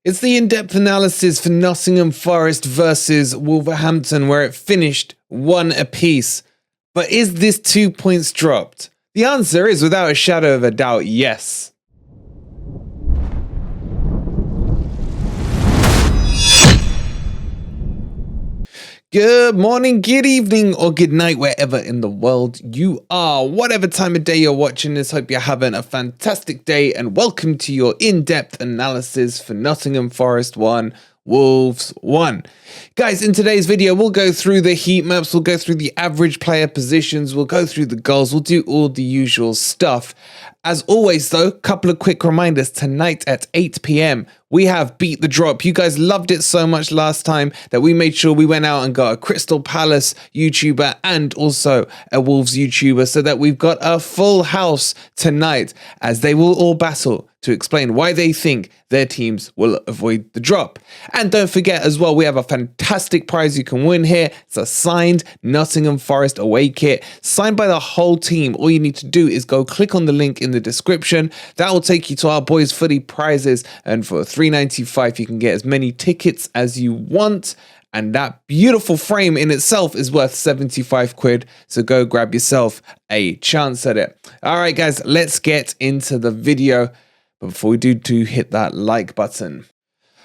It's the in-depth analysis for Nottingham Forest versus Wolverhampton, where it finished 1 apiece. But is this 2 points dropped? The answer is, without a shadow of a doubt, yes. Good morning, good evening, or good night, wherever in the world you are. Whatever time of day you're watching this, hope you're having a fantastic day, and welcome to your in-depth analysis for Nottingham Forest 1, Wolves 1. Guys, in today's video, we'll go through the heat maps, we'll go through the average player positions, we'll go through the goals, we'll do all the usual stuff. As always, though, couple of quick reminders. Tonight at 8 p.m, we have Beat the Drop. You guys loved it so much last time that we made sure we went out and got a Crystal Palace YouTuber and also a Wolves YouTuber, so that we've got a full house tonight as they will all battle to explain why they think their teams will avoid the drop. And don't forget as well, we have a fantastic prize you can win here. It's a signed Nottingham Forest away kit, signed by the whole team. All you need to do is go click on the link in the description. That will take you to our boys footy prizes, and for $3.95 you can get as many tickets as you want. And that beautiful frame in itself is worth 75 quid. So go grab yourself a chance at it. All right, guys, let's get into the video. But before we do hit that like button.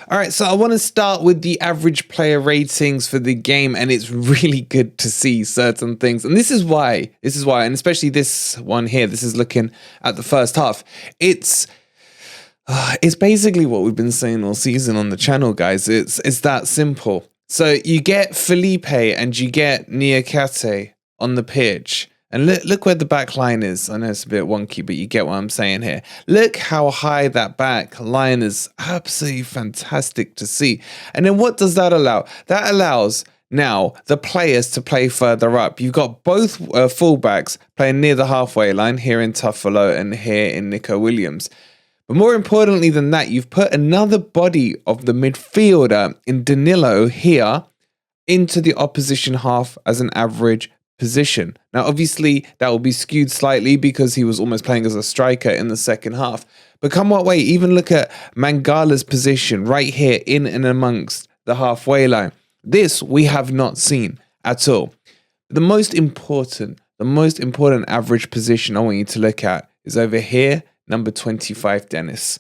All right, so I want to start with the average player ratings for the game, and it's really good to see certain things. And this is why, and especially this one here, this is looking at the first half. It's basically what we've been saying all season on the channel, guys. It's that simple. So you get Felipe and you get Niakate on the pitch. And look where the back line is. I know it's a bit wonky, but you get what I'm saying here. Look how high that back line is. Absolutely fantastic to see. And then what does that allow? That allows now the players to play further up. You've got both fullbacks playing near the halfway line, here in Tuffalo and here in Nico Williams. But more importantly than that, you've put another body of the midfielder in Danilo here into the opposition half as an average position. Now, obviously, that will be skewed slightly because he was almost playing as a striker in the second half. But come what way, even look at Mangala's position right here in and amongst the halfway line. This we have not seen at all. The most important average position I want you to look at is over here, number 25, Dennis.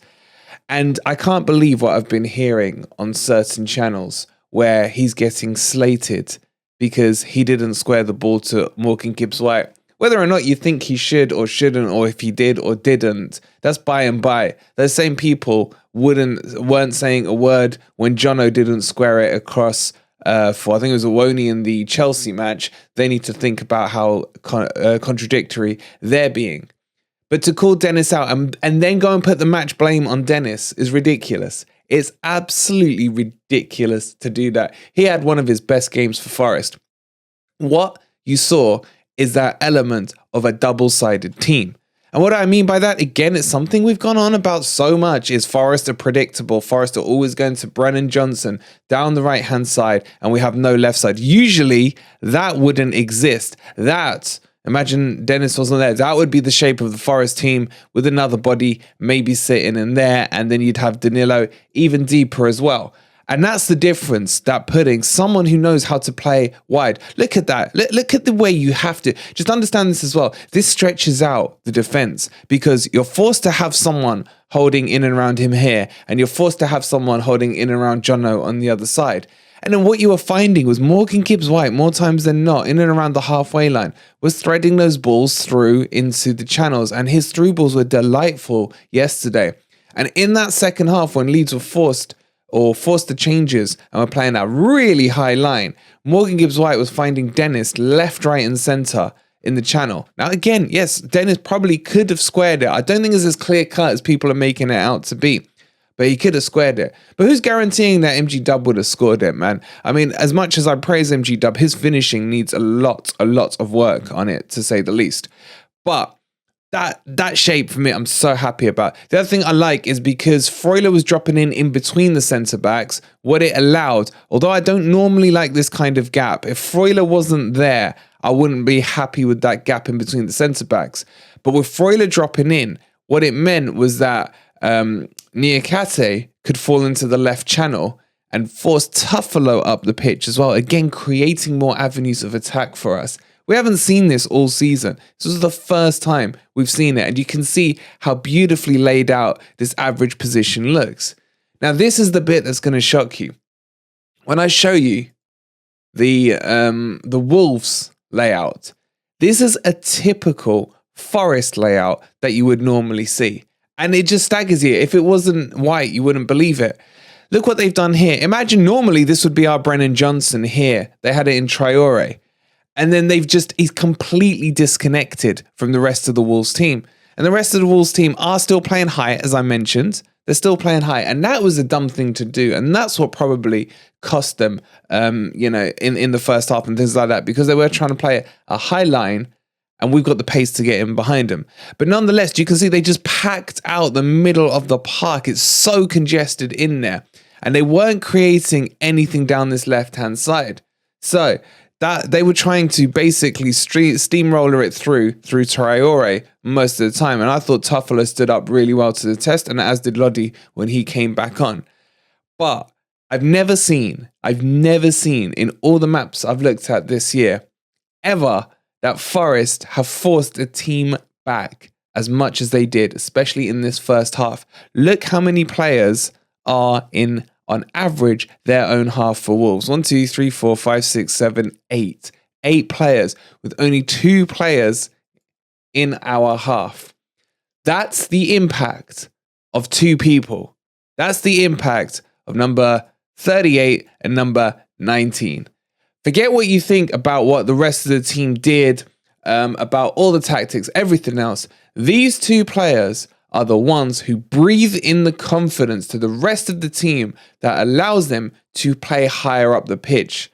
And I can't believe what I've been hearing on certain channels where he's getting slated because he didn't square the ball to Morgan Gibbs-White. Whether or not you think he should or shouldn't, or if he did or didn't, that's by and by. Those same people weren't saying a word when Jono didn't square it across for, I think it was Awoni in the Chelsea match. They need to think about how contradictory they're being. But to call Dennis out and then go and put the match blame on Dennis is ridiculous. It's absolutely ridiculous to do that. He had one of his best games for Forest. What you saw is that element of a double-sided team. And what I mean by that, again, it's something we've gone on about so much, is Forest are predictable. Forest are always going to Brennan Johnson down the right-hand side, and we have no left side. Usually, that wouldn't exist. Imagine Dennis wasn't there. That would be the shape of the Forest team with another body maybe sitting in there, and then you'd have Danilo even deeper as well. And that's the difference, that putting someone who knows how to play wide. Look at that. Look at the way you have to. Just understand this as well. This stretches out the defense because you're forced to have someone holding in and around him here, and you're forced to have someone holding in and around Jono on the other side. And then what you were finding was Morgan Gibbs-White, more times than not, in and around the halfway line, was threading those balls through into the channels. And his through balls were delightful yesterday. And in that second half, when Leeds were forced the changes and were playing that really high line, Morgan Gibbs-White was finding Dennis left, right, and centre in the channel. Now, again, yes, Dennis probably could have squared it. I don't think it's as clear cut as people are making it out to be. But he could have squared it. But who's guaranteeing that MG Dub would have scored it, man? I mean, as much as I praise MG Dub, his finishing needs a lot of work on it, to say the least. But that shape for me, I'm so happy about. The other thing I like is because Freuler was dropping in between the centre-backs, what it allowed, although I don't normally like this kind of gap, if Freuler wasn't there, I wouldn't be happy with that gap in between the centre-backs. But with Freuler dropping in, what it meant was that Niakate could fall into the left channel and force Tuffalo up the pitch as well, again creating more avenues of attack for us. We haven't seen this all season. This was the first time we've seen it, and you can see how beautifully laid out this average position looks. Now, this is the bit that's going to shock you. When I show you the Wolves layout, this is a typical Forest layout that you would normally see. And it just staggers you. If it wasn't white, you wouldn't believe it. Look what they've done here. Imagine normally this would be our Brennan Johnson here. They had it in Traore. And then he's completely disconnected from the rest of the Wolves team. And the rest of the Wolves team are still playing high, as I mentioned. They're still playing high. And that was a dumb thing to do. And that's what probably cost them, in the first half and things like that, because they were trying to play a high line and we've got the pace to get in behind them. But nonetheless, you can see they just packed out the middle of the park. It's so congested in there. And they weren't creating anything down this left-hand side. So that they were trying to basically steamroller it through Traore most of the time. And I thought Tuffalo stood up really well to the test, and as did Lodi when he came back on. But I've never seen in all the maps I've looked at this year, ever that Forest have forced a team back as much as they did, especially in this first half. Look how many players are in, on average, their own half for Wolves. 1, 2, 3, 4, 5, 6, 7, 8. 8 players with only 2 players in our half. That's the impact of 2 people. That's the impact of number 38 and number 19. Forget what you think about what the rest of the team did, about all the tactics, everything else. These 2 players are the ones who breathe in the confidence to the rest of the team that allows them to play higher up the pitch.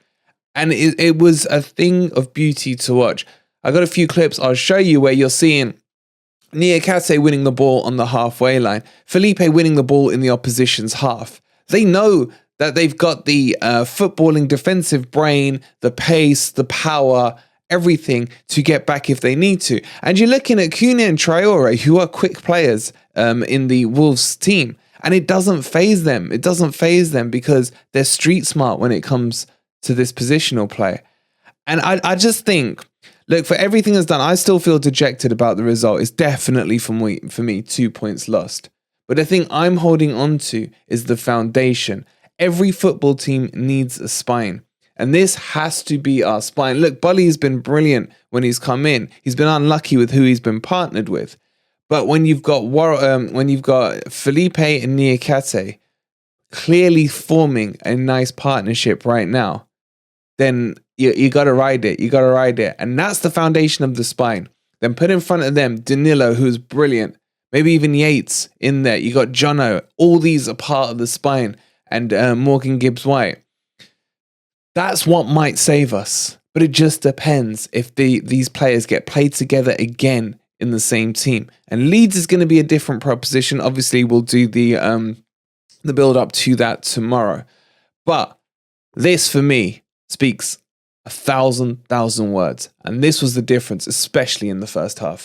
And it was a thing of beauty to watch. I got a few clips I'll show you where you're seeing Niakate winning the ball on the halfway line, Felipe winning the ball in the opposition's half. They know that they've got the footballing defensive brain, the pace, the power, everything to get back if they need to. And you're looking at Cunha and Traore, who are quick players in the Wolves team. And it doesn't faze them. It doesn't faze them because they're street smart when it comes to this positional play. And I just think, look, for everything that's done, I still feel dejected about the result. It's definitely, for me, 2 points lost. But the thing I'm holding on to is the foundation. Every football team needs a spine. And this has to be our spine. Look, Bully's been brilliant when he's come in. He's been unlucky with who he's been partnered with. But when you've got Felipe and Niakate clearly forming a nice partnership right now, then you got to ride it. You got to ride it. And that's the foundation of the spine. Then put in front of them Danilo, who's brilliant. Maybe even Yates in there. You got Jono. All these are part of the spine. And Morgan Gibbs-White. That's what might save us. But it just depends if these players get played together again in the same team. And Leeds is going to be a different proposition. Obviously, we'll do the build-up to that tomorrow. But this, for me, speaks 1,000 words. And this was the difference, especially in the first half.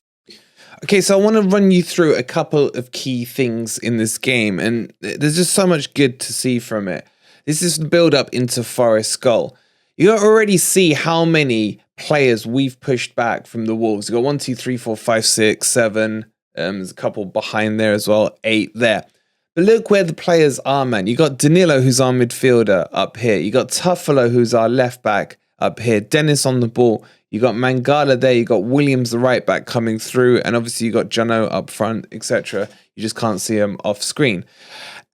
Okay, so I want to run you through a couple of key things in this game, and there's just so much good to see from it. This is the build-up into Forest goal. You already see how many players we've pushed back from the Wolves. You've got 1, 2, 3, 4, 5, 6, 7. There's a couple behind there as well, 8 there. But look where the players are, man. You got Danilo, who's our midfielder, up here. You got Tuffalo, who's our left back, up here. Dennis on the ball. You got Mangala there. You got Williams, the right back, coming through. And obviously you got Jono up front, etc. You just can't see him off screen.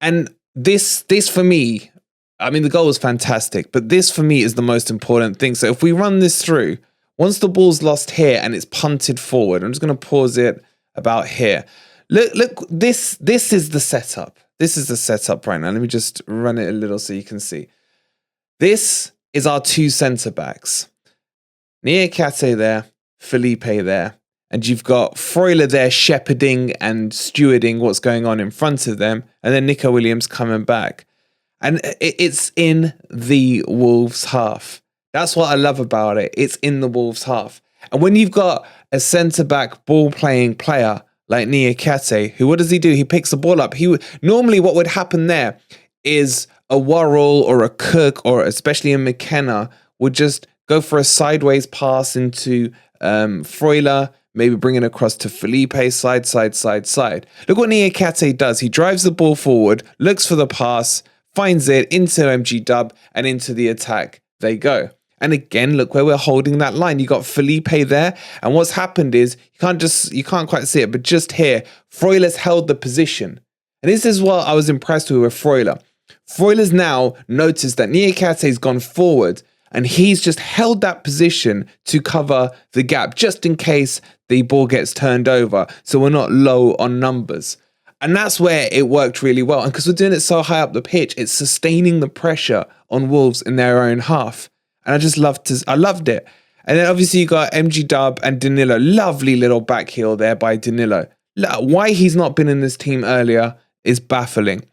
And this for me, I mean, the goal was fantastic, but this for me is the most important thing. So if we run this through, once the ball's lost here and it's punted forward, I'm just going to pause it about here. Look, this is the setup. This is the setup right now. Let me just run it a little so you can see. This is our 2 centre backs. Niakate there, Felipe there, and you've got Freuler there shepherding and stewarding what's going on in front of them, and then Nico Williams coming back. And it's in the Wolves half. That's what I love about it. It's in the Wolves half. And when you've got a centre-back ball-playing player like Niakate, who, what does he do? He picks the ball up. Normally what would happen there is a Worrell or a Cook, or especially a McKenna, would just go for a sideways pass into Freuler, maybe bring it across to Felipe, side. Look what Niakate does. He drives the ball forward, looks for the pass, finds it into MG Dub, and into the attack they go. And again, look where we're holding that line. You got Felipe there, and what's happened is you can't quite see it, but just here, Freuler's held the position. And this is what I was impressed with Freuler. Freuler's now noticed that Niakate's gone forward, and he's just held that position to cover the gap, just in case the ball gets turned over, so we're not low on numbers. And that's where it worked really well. And because we're doing it so high up the pitch, it's sustaining the pressure on Wolves in their own half. And I loved it. And then obviously you got MG Dub and Danilo. Lovely little back heel there by Danilo. Why he's not been in this team earlier is baffling.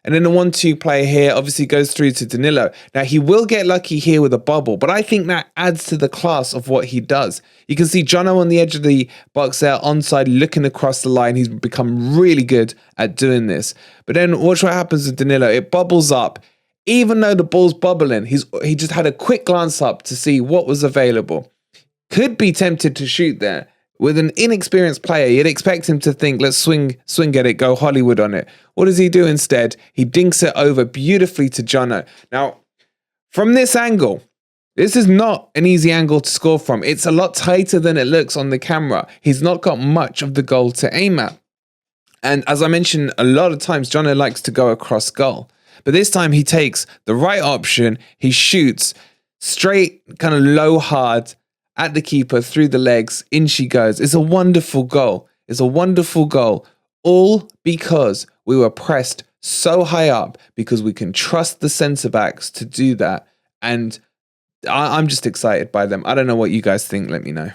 And then the 1-2 play here obviously goes through to Danilo. Now, he will get lucky here with a bubble, but I think that adds to the class of what he does. You can see Jono on the edge of the box there, onside, looking across the line. He's become really good at doing this. But then watch what happens with Danilo. It bubbles up. Even though the ball's bubbling, he just had a quick glance up to see what was available. Could be tempted to shoot there. With an inexperienced player, you'd expect him to think, let's swing at it, go Hollywood on it. What does he do instead? He dinks it over beautifully to Jono. Now, from this angle, this is not an easy angle to score from. It's a lot tighter than it looks on the camera. He's not got much of the goal to aim at. And as I mentioned, a lot of times, Jono likes to go across goal. But this time he takes the right option. He shoots straight, kind of low, hard, at the keeper, through the legs, in she goes. It's a wonderful goal. It's a wonderful goal. All because we were pressed so high up, because we can trust the centre-backs to do that. And I'm just excited by them. I don't know what you guys think. Let me know.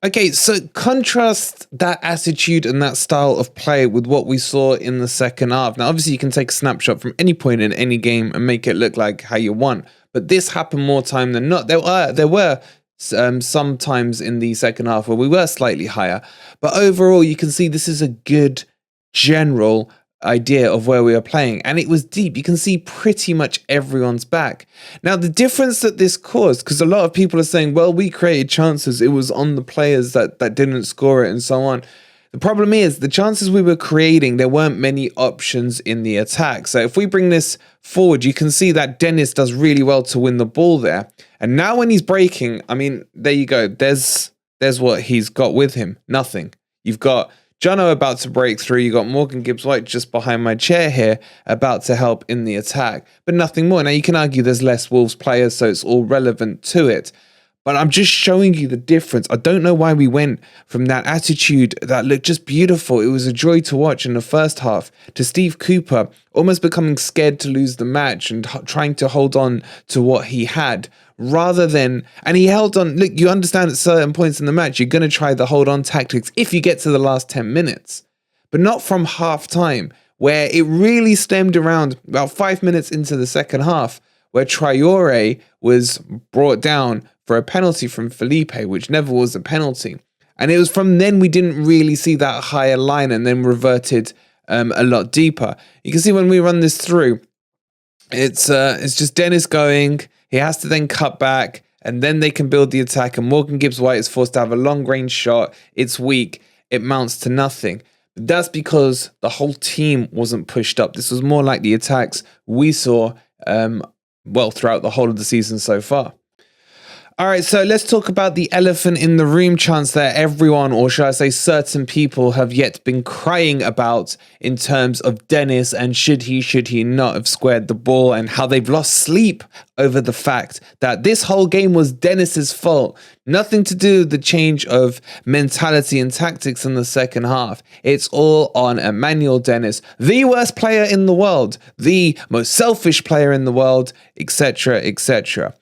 Okay, so contrast that attitude and that style of play with what we saw in the second half. Now, obviously, you can take a snapshot from any point in any game and make it look like how you want. But this happened more time than not. There were some times in the second half where we were slightly higher, but overall you can see this is a good general idea of where we are playing, and it was deep. You can see pretty much everyone's back. Now, the difference that this caused, because a lot of people are saying, well, we created chances, it was on the players that didn't score it and so on. The problem is the chances we were creating, there weren't many options in the attack. So if we bring this forward, you can see that Dennis does really well to win the ball there. And now when he's breaking, I mean, there you go. There's what he's got with him. Nothing. You've got Jono about to break through. You got Morgan Gibbs-White just behind my chair here, about to help in the attack, but nothing more. Now you can argue there's less Wolves players, so it's all relevant to it. But I'm just showing you the difference. I don't know why we went from that attitude that looked just beautiful. It was a joy to watch in the first half, to Steve Cooper almost becoming scared to lose the match and trying to hold on to what he had, rather than, and he held on. Look, you understand at certain points in the match, you're going to try the hold on tactics if you get to the last 10 minutes, but not from half time, where it really stemmed around about 5 minutes into the second half, where Traore was brought down for a penalty from Felipe, which never was a penalty. And it was from then we didn't really see that higher line, and then reverted a lot deeper. You can see when we run this through, it's just Dennis going. He has to then cut back, and then they can build the attack. And Morgan Gibbs-White is forced to have a long-range shot. It's weak. It mounts to nothing. But that's because the whole team wasn't pushed up. This was more like the attacks we saw throughout the whole of the season so far. All right, so let's talk about the elephant in the room chance that everyone, or should I say certain people, have yet been crying about in terms of Dennis and should he not have squared the ball, and how they've lost sleep over the fact that this whole game was Dennis's fault. Nothing to do with the change of mentality and tactics in the second half. It's all on Emmanuel Dennis, the worst player in the world, the most selfish player in the world, etc., etc.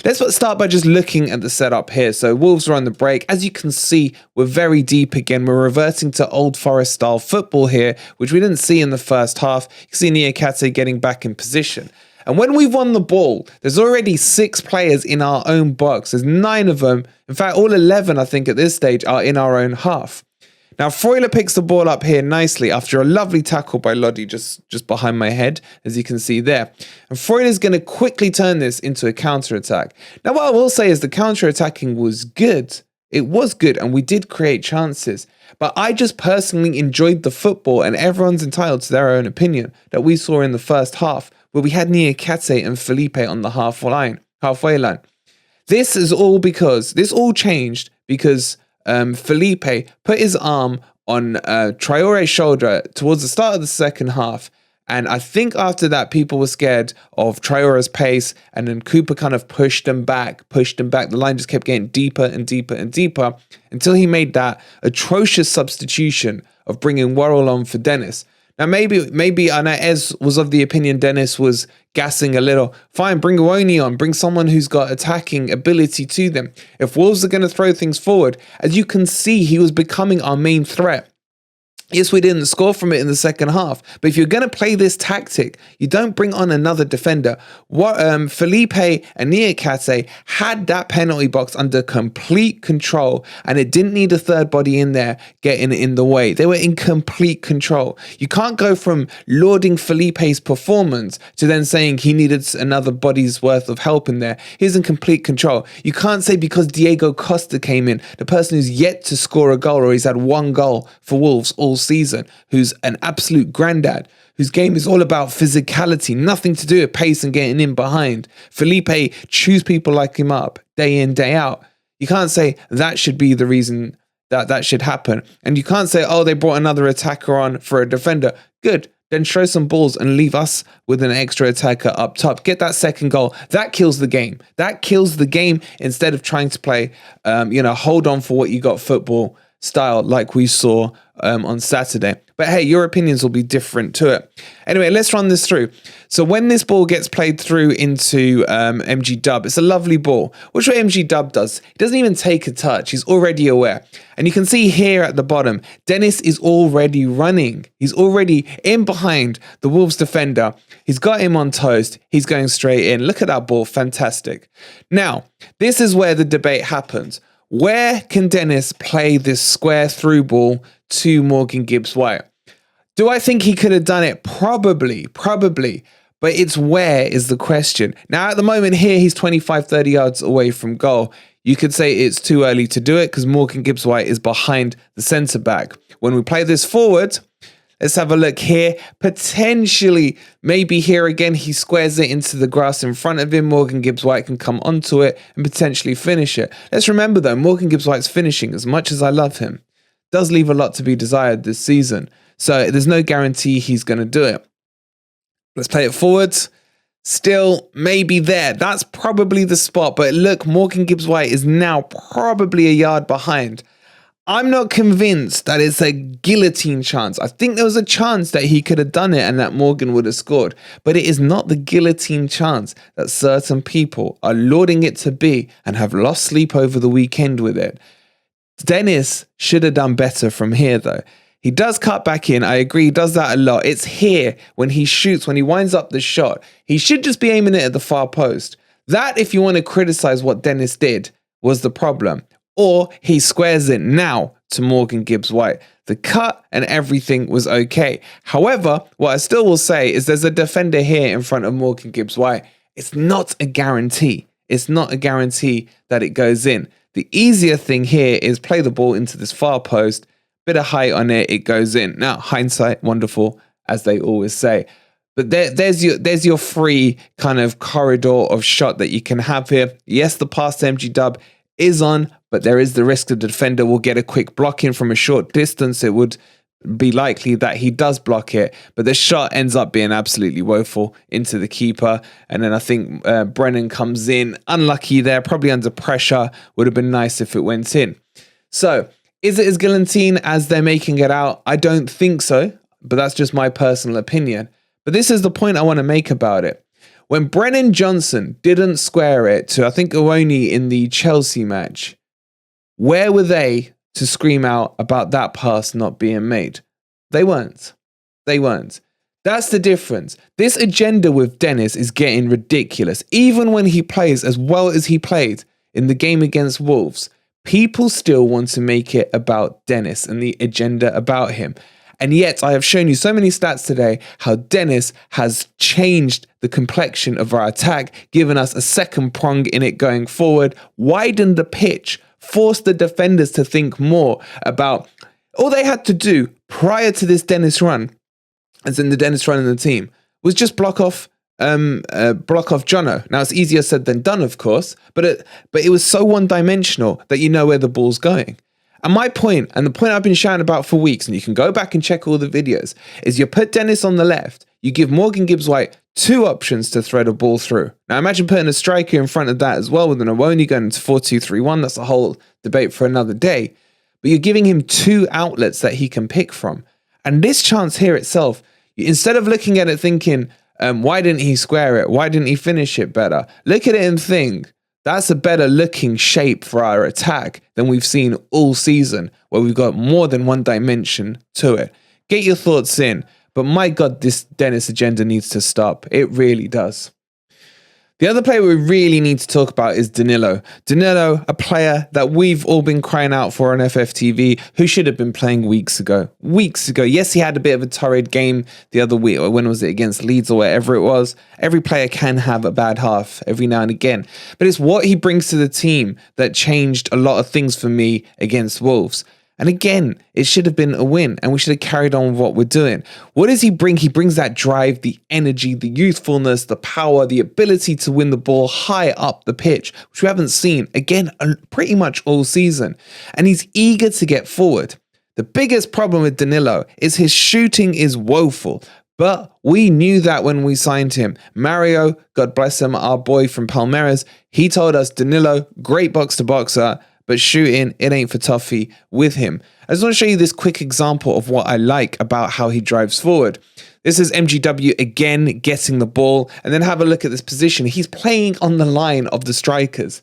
Let's start by just looking at the setup here. So Wolves are on the break. As you can see, we're very deep again. We're reverting to Old Forest style football here, which we didn't see in the first half. You can see Niakate getting back in position. And when we've won the ball, there's already 6 players in our own box. There's 9 of them. In fact, all 11, I think, at this stage are in our own half. Now, Freuler picks the ball up here nicely after a lovely tackle by Lodi just behind my head, as you can see there. And Freuler's going to quickly turn this into a counter-attack. Now, what I will say is the counter-attacking was good. It was good, and we did create chances. But I just personally enjoyed the football, and everyone's entitled to their own opinion, that we saw in the first half, where we had Niakate and Felipe on the halfway line. This all changed because Felipe put his arm on Traore's shoulder towards the start of the second half. And I think after that, people were scared of Traore's pace. And then Cooper kind of pushed him back. The line just kept getting deeper and deeper and deeper until he made that atrocious substitution of bringing Worrell on for Dennis. Now, maybe I know Ez was of the opinion Dennis was gassing a little. Fine, bring Awoni on. Bring someone who's got attacking ability to them. If Wolves are going to throw things forward, as you can see, he was becoming our main threat. Yes, we didn't score from it in the second half, but if you're going to play this tactic, you don't bring on another defender. Felipe and Niakate had that penalty box under complete control, and it didn't need a third body in there getting in the way. They were in complete control. You can't go from lauding Felipe's performance to then saying he needed another body's worth of help in there. He's in complete control. You can't say because Diego Costa came in, the person who's yet to score a goal, or he's had one goal for Wolves all season, who's an absolute granddad, whose game is all about physicality, nothing to do with pace and getting in behind. Felipe chews people like him up day in, day out. You can't say that should be the reason that should happen. And you can't say, oh, they brought another attacker on for a defender. Good. Then show some balls and leave us with an extra attacker up top. Get that second goal. That kills the game. That kills the game instead of trying to play, hold on for what you got football style like we saw on Saturday. But hey, your opinions will be different to it. Anyway, let's run this through. So when this ball gets played through into MG Dub, it's a lovely ball. Watch what MG Dub does. He doesn't even take a touch. He's already aware. And you can see here at the bottom, Dennis is already running. He's already in behind the Wolves defender. He's got him on toast. He's going straight in. Look at that ball. Fantastic. Now, this is where the debate happens. Where can Dennis play this square through ball to Morgan Gibbs-White? Do I think he could have done it? Probably. But it's where is the question. Now, at the moment here, he's 25, 30 yards away from goal. You could say it's too early to do it because Morgan Gibbs-White is behind the centre-back. When we play this forward, let's have a look here. Potentially, maybe here again, he squares it into the grass in front of him. Morgan Gibbs-White can come onto it and potentially finish it. Let's remember, though, Morgan Gibbs-White's finishing, as much as I love him, does leave a lot to be desired this season. So there's no guarantee he's going to do it. Let's play it forwards. Still, maybe there. That's probably the spot. But look, Morgan Gibbs-White is now probably a yard behind. I'm not convinced that it's a guillotine chance. I think there was a chance that he could have done it and that Morgan would have scored. But it is not the guillotine chance that certain people are lauding it to be and have lost sleep over the weekend with it. Dennis should have done better from here, though. He does cut back in. I agree. He does that a lot. It's here when he shoots, when he winds up the shot. He should just be aiming it at the far post. That, if you want to criticize what Dennis did, was the problem. Or he squares it now to Morgan Gibbs-White. The cut and everything was okay. However, what I still will say is there's a defender here in front of Morgan Gibbs-White. It's not a guarantee. It's not a guarantee that it goes in. The easier thing here is play the ball into this far post, bit of height on it, it goes in. Now, hindsight, wonderful, as they always say. But there's your free kind of corridor of shot that you can have here. Yes, the pass to MG Dub is on, but there is the risk the defender will get a quick block in from a short distance. It would be likely that he does block it, but the shot ends up being absolutely woeful into the keeper. And then I think Brennan comes in, unlucky there, probably under pressure. Would have been nice if it went in. So, is it as guillotine as they're making it out? I don't think so, but that's just my personal opinion. But this is the point I want to make about it. When Brennan Johnson didn't square it to, I think, Awoni in the Chelsea match, where were they to scream out about that pass not being made? They weren't. That's the difference. This agenda with Dennis is getting ridiculous. Even when he plays as well as he played in the game against Wolves, people still want to make it about Dennis and the agenda about him. And yet I have shown you so many stats today how Dennis has changed the complexion of our attack, given us a second prong in it going forward, widened the pitch, forced the defenders to think more about all they had to do prior to this Dennis run, as in the Dennis run in the team, was just block off Jono. Now it's easier said than done, of course, but it was so one-dimensional that you know where the ball's going. And my point, and the point I've been shouting about for weeks, and you can go back and check all the videos, is you put Dennis on the left, you give Morgan Gibbs-White 2 options to throw the ball through. Now imagine putting a striker in front of that as well with an Awoni going into 4-2-3-1. That's a whole debate for another day. But you're giving him 2 outlets that he can pick from. And this chance here itself, instead of looking at it thinking, why didn't he square it? Why didn't he finish it better? Look at it and think, that's a better looking shape for our attack than we've seen all season, where we've got more than one dimension to it. Get your thoughts in, but my God, this Dennis agenda needs to stop. It really does. The other player we really need to talk about is Danilo. Danilo, a player that we've all been crying out for on FFTV, who should have been playing weeks ago. Weeks ago. Yes, he had a bit of a torrid game the other week, or when was it, against Leeds or wherever it was. Every player can have a bad half every now and again. But it's what he brings to the team that changed a lot of things for me against Wolves. And again, it should have been a win, and we should have carried on with what we're doing. What does he bring? He brings that drive, the energy, the youthfulness, the power, the ability to win the ball high up the pitch, which we haven't seen, again, pretty much all season. And he's eager to get forward. The biggest problem with Danilo is his shooting is woeful. But we knew that when we signed him. Mario, God bless him, our boy from Palmeiras, he told us, Danilo, great box-to-boxer, but shooting, it ain't for toffee with him. I just want to show you this quick example of what I like about how he drives forward. This is MGW again getting the ball, and then have a look at this position. He's playing on the line of the strikers.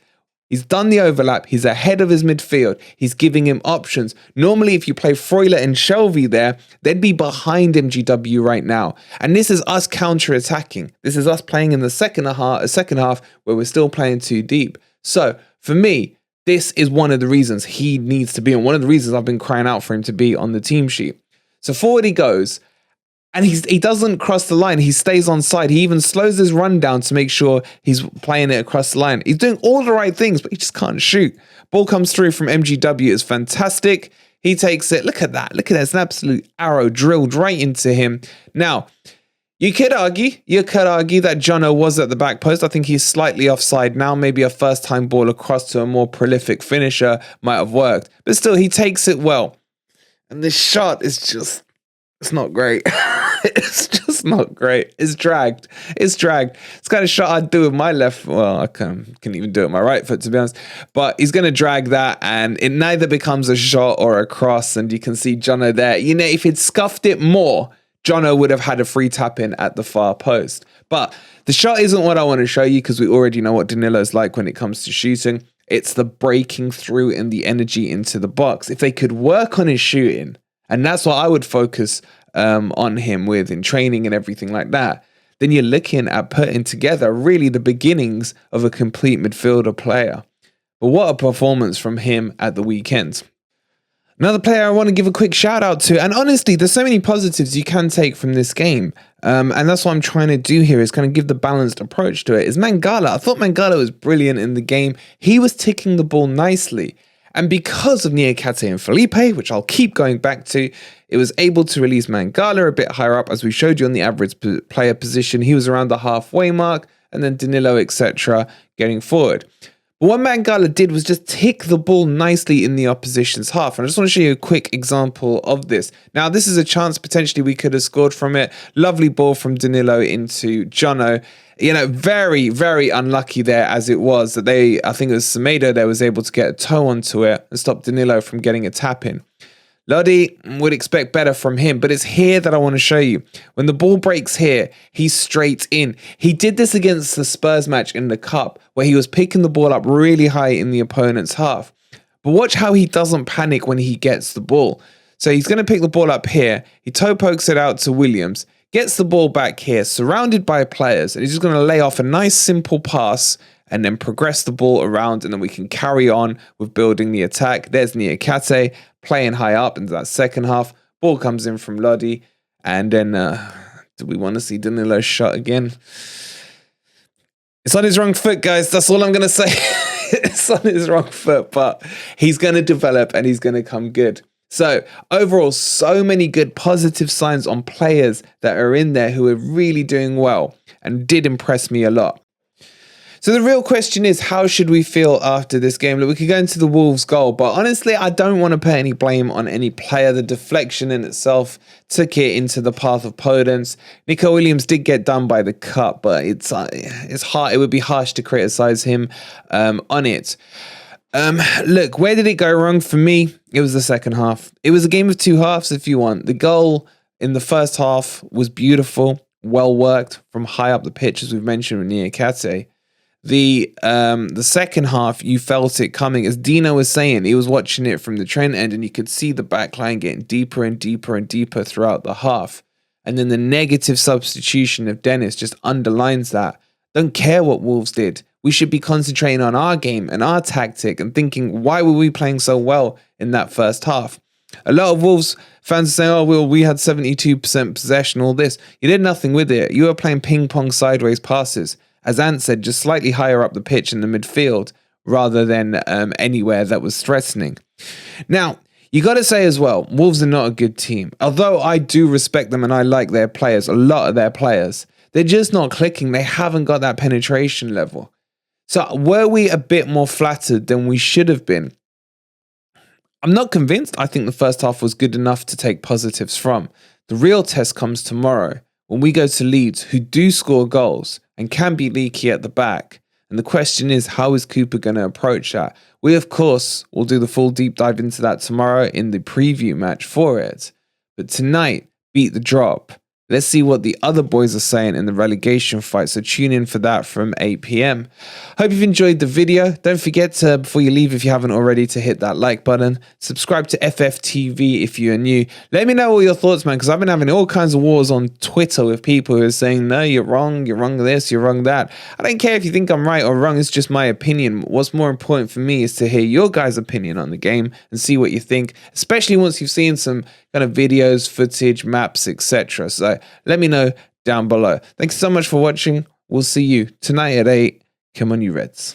He's done the overlap. He's ahead of his midfield. He's giving him options. Normally, if you play Freuler and Shelvey there, they'd be behind MGW right now. And this is us counter-attacking. This is us playing in the second half where we're still playing too deep. So, for me, this is one of the reasons he needs to be, and one of the reasons I've been crying out for him to be on the team sheet. So forward he goes, and he doesn't cross the line. He stays on side. He even slows his run down to make sure he's playing it across the line. He's doing all the right things, but he just can't shoot. Ball comes through from MGW. It's fantastic. He takes it. Look at that. Look at that. It's an absolute arrow drilled right into him. Now, you could argue that Jono was at the back post. I think he's slightly offside now. Maybe a first-time ball across to a more prolific finisher might have worked. But still, he takes it well. And this shot is just, it's not great. It's just not great. It's dragged. It's dragged. It's the kind of shot I'd do with my left. Well, I can't even do it with my right foot, to be honest. But he's going to drag that, and it neither becomes a shot or a cross. And you can see Jono there. You know, if he'd scuffed it more, Jono would have had a free tap in at the far post. But the shot isn't what I want to show you, because we already know what Danilo's like when it comes to shooting. It's the breaking through and the energy into the box. If they could work on his shooting, and that's what I would focus on him with in training and everything like that, then you're looking at putting together really the beginnings of a complete midfielder player. But what a performance from him at the weekend. Another player I want to give a quick shout out to, and honestly, there's so many positives you can take from this game, and that's what I'm trying to do here, is kind of give the balanced approach to it, is Mangala. I thought Mangala was brilliant in the game. He was ticking the ball nicely, and because of Niakate and Felipe, which I'll keep going back to, it was able to release Mangala a bit higher up, as we showed you on the average player position. He was around the halfway mark, and then Danilo, etc., getting forward. But what Mangala did was just tick the ball nicely in the opposition's half. And I just want to show you a quick example of this. Now, this is a chance potentially we could have scored from it. Lovely ball from Danilo into Jono. You know, very, very unlucky there as it was that I think it was Semedo that was able to get a toe onto it and stop Danilo from getting a tap in. Lodi would expect better from him, but it's here that I want to show you. When the ball breaks here, he's straight in. He did this against the Spurs match in the Cup, where he was picking the ball up really high in the opponent's half. But watch how he doesn't panic when he gets the ball. So he's going to pick the ball up here. He toe pokes it out to Williams, gets the ball back here, surrounded by players, and he's just going to lay off a nice simple pass and then progress the ball around, and then we can carry on with building the attack. There's Niakate playing high up into that second half. Ball comes in from Lodi, and then do we want to see Danilo's shot again? It's on his wrong foot, guys. That's all I'm going to say. It's on his wrong foot, but he's going to develop and he's going to come good. So overall, so many good positive signs on players that are in there who are really doing well and did impress me a lot. So the real question is, how should we feel after this game? Look, we could go into the Wolves goal, but honestly, I don't want to put any blame on any player. The deflection in itself took it into the path of Podence. Nico Williams did get done by the cut, but it's hard. It would be harsh to criticize him on it. Look, where did it go wrong for me? It was the second half. It was a game of two halves, if you want. The goal in the first half was beautiful, well worked from high up the pitch, as we've mentioned with Niakate. The second half, you felt it coming. As Dino was saying, he was watching it from the Trent end, and you could see the back line getting deeper and deeper and deeper throughout the half. And then the negative substitution of Dennis just underlines that. Don't care what Wolves did. We should be concentrating on our game and our tactic and thinking, why were we playing so well in that first half? A lot of Wolves fans are saying, oh, well, we had 72% possession, all this. You did nothing with it. You were playing ping-pong sideways passes. As Ant said, just slightly higher up the pitch in the midfield rather than anywhere that was threatening. Now, you got to say as well, Wolves are not a good team. Although I do respect them and I like their players, a lot of their players, they're just not clicking. They haven't got that penetration level. So were we a bit more flattered than we should have been? I'm not convinced. I think the first half was good enough to take positives from. The real test comes tomorrow when we go to Leeds, who do score goals and can be leaky at the back. And the question is, how is Cooper going to approach that? We, of course, will do the full deep dive into that tomorrow in the preview match for it. But tonight, beat the drop. Let's see what the other boys are saying in the relegation fight. So tune in for that from 8 p.m. Hope you've enjoyed the video. Don't forget to, before you leave, if you haven't already, to hit that like button. Subscribe to FFTV if you're new. Let me know all your thoughts, man, because I've been having all kinds of wars on Twitter with people who are saying, no, you're wrong this, you're wrong that. I don't care if you think I'm right or wrong. It's just my opinion. What's more important for me is to hear your guys' opinion on the game and see what you think, especially once you've seen some kind of videos, footage, maps, etc. So let me know down below. Thanks so much for watching. We'll see you tonight at 8. Come on, you Reds.